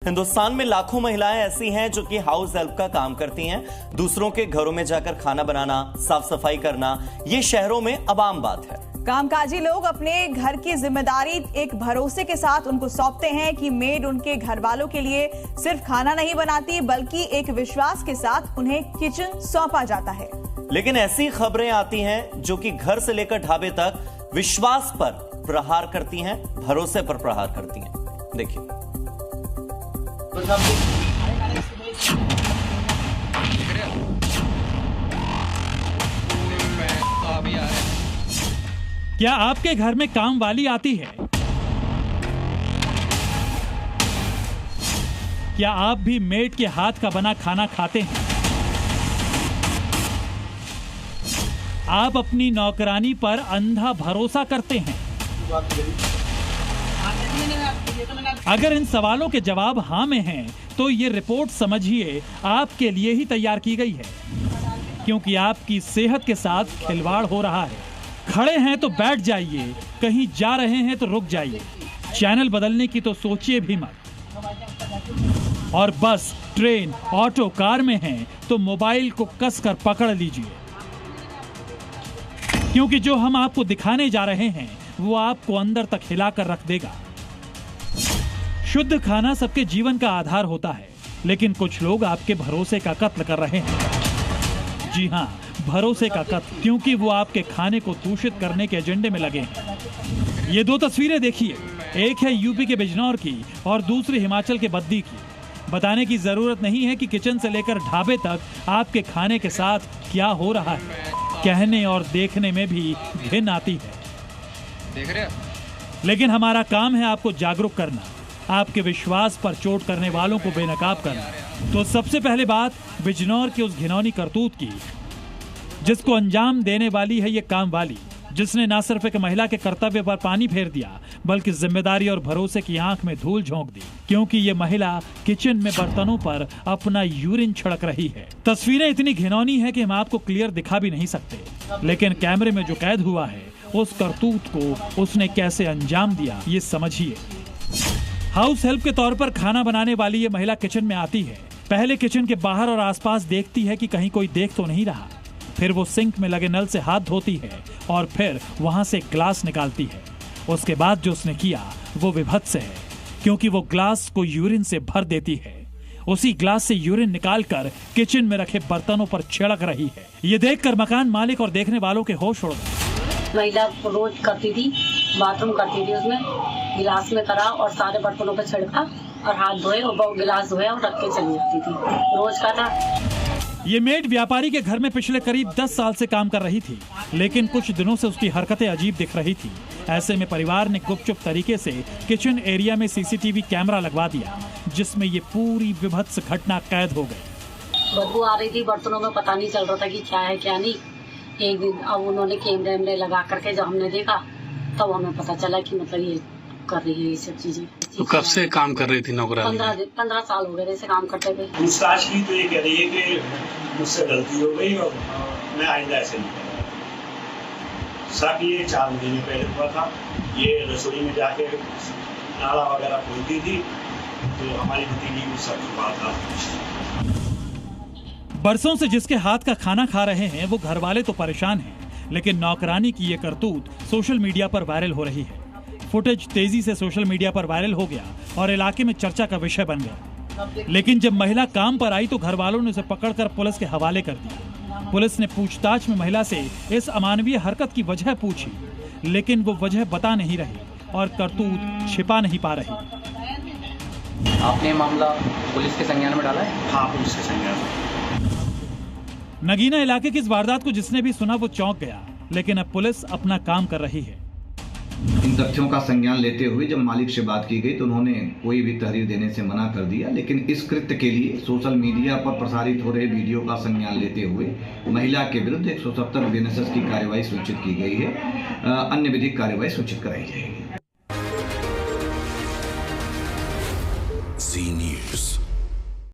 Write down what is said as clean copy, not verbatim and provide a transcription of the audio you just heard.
हिंदुस्तान में लाखों महिलाएं ऐसी हैं जो कि हाउस हेल्प का काम करती हैं। दूसरों के घरों में जाकर खाना बनाना, साफ सफाई करना, ये शहरों में अब आम बात है। कामकाजी लोग अपने घर की जिम्मेदारी एक भरोसे के साथ उनको सौंपते हैं कि मेड उनके घर वालों के लिए सिर्फ खाना नहीं बनाती, बल्कि एक विश्वास के साथ उन्हें किचन सौंपा जाता है। लेकिन ऐसी खबरें आती हैं जो कि घर से लेकर ढाबे तक विश्वास पर प्रहार करती हैं, भरोसे पर प्रहार करती हैं। देखिए, क्या आपके घर में काम वाली आती है? क्या आप भी मेड के हाथ का बना खाना खाते हैं? आप अपनी नौकरानी पर अंधा भरोसा करते हैं? अगर इन सवालों के जवाब हाँ में हैं, तो ये रिपोर्ट समझिए आपके लिए ही तैयार की गई है, क्योंकि आपकी सेहत के साथ खिलवाड़ हो रहा है। खड़े हैं तो बैठ जाइए, कहीं जा रहे हैं तो रुक जाइए, चैनल बदलने की तो सोचिए भी मत। और बस ट्रेन, ऑटो, कार में हैं तो मोबाइल को कसकर पकड़ लीजिए, क्योंकि जो हम आपको दिखाने जा रहे हैं वो आपको अंदर तक हिलाकर रख देगा। शुद्ध खाना सबके जीवन का आधार होता है, लेकिन कुछ लोग आपके भरोसे का कत्ल कर रहे हैं। जी हाँ, भरोसे का कत्ल, क्योंकि वो आपके खाने को दूषित करने के एजेंडे में लगे हैं। ये दो तस्वीरें देखिए, एक है यूपी के बिजनौर की और दूसरी हिमाचल के बद्दी की। बताने की जरूरत नहीं है कि किचन से लेकर ढाबे तक आपके खाने के साथ क्या हो रहा है। कहने और देखने में भी घिन आती है। देख रहे हैं? लेकिन हमारा काम है आपको जागरूक करना, आपके विश्वास पर चोट करने वालों को बेनकाब करना। तो सबसे पहले बात बिजनौर की उस घिनौनी करतूत की, जिसको अंजाम देने वाली है ये काम वाली, जिसने न सिर्फ एक महिला के कर्तव्य पर पानी फेर दिया, बल्कि जिम्मेदारी और भरोसे की आंख में धूल झोंक दी, क्योंकि ये महिला किचन में बर्तनों पर अपना यूरिन छिड़क रही है। तस्वीरें इतनी घिनौनी है कि हम आपको क्लियर दिखा भी नहीं सकते, लेकिन कैमरे में जो कैद हुआ है उस करतूत को उसने कैसे अंजाम दिया, ये समझिए। हाउस हेल्प के तौर पर खाना बनाने वाली ये महिला किचन में आती है। पहले किचन के बाहर और आसपास देखती है कि कहीं कोई देख तो नहीं रहा। फिर वो सिंक में लगे नल से हाथ धोती है और फिर वहां से ग्लास निकालती है। उसके बाद जो उसने किया वो विभत्स है, क्योंकि वो ग्लास को यूरिन से भर देती है। उसी ग्लास से यूरिन निकालकर किचन में रखे बर्तनों पर छिड़क रही है। ये देखकर मकान मालिक और देखने वालों के होश उड़ गए। महिला रोज करती थी, बाथरूम करती थी, उसमें गिलास में करा और सारे बर्तनों पर छिड़का और हाथ धोए और वो गिलास धोया और रख के चली जाती थी। रोज का था। ये मेड व्यापारी के घर में पिछले करीब 10 साल से काम कर रही थी, लेकिन कुछ दिनों से उसकी हरकतें अजीब दिख रही थी। ऐसे में परिवार ने गुपचुप तरीके से किचन एरिया में सीसीटीवी कैमरा लगवा दिया, जिसमें ये पूरी विभत्स घटना कैद हो गई। बदबू आ रही थी बर्तनों में, पता नहीं चल रहा था कि क्या है क्या नहीं। एक दिन अब उन्होंने कैमरे लगा करके जब हमने देखा तब हमें पता चला कि मतलब ये कर रही है ये सब चीजें। तो कब से काम कर रही थी नौकरानी? 15 साल हो गए ऐसे काम करते हुए। पूछताछ की तो ये कह रही है कि मुझसे गलती हो गई और मैं आइंदा ऐसे नहीं करूँगा। सब ये 4 महीने पहले हुआ था। ये रसोई में जाके नाला वगैरह खोलती थी, तो हमारी भतीजी को सब हुआ था। बरसों से जिसके हाथ का खाना खा रहे हैं वो घर वाले तो परेशान हैं, लेकिन नौकरानी की ये करतूत सोशल मीडिया पर वायरल हो रही है। फुटेज तेजी से सोशल मीडिया पर वायरल हो गया और इलाके में चर्चा का विषय बन गया। लेकिन जब महिला काम पर आई तो घर वालों ने उसे पकड़कर पुलिस के हवाले कर दिया। पुलिस ने पूछताछ में महिला से इस अमानवीय हरकत की वजह पूछी, लेकिन वो वजह बता नहीं रही और करतूत छिपा नहीं पा रही। आपने मामला पुलिस के संज्ञान में डाला है? हाँ, पुलिस के संज्ञान में। नगीना इलाके की इस वारदात को जिसने भी सुना वो चौंक गया, लेकिन अब पुलिस अपना काम कर रही है। इन तथ्यों का संज्ञान लेते हुए जब मालिक से बात की गई तो उन्होंने कोई भी तहरीर देने से मना कर दिया, लेकिन इस कृत्य के लिए सोशल मीडिया पर प्रसारित हो रहे वीडियो का संज्ञान लेते हुए महिला के विरुद्ध 170 BNSS की कार्रवाई सूचित की गई है। अन्य विधिक कार्रवाई सूचित कराई जाएगी।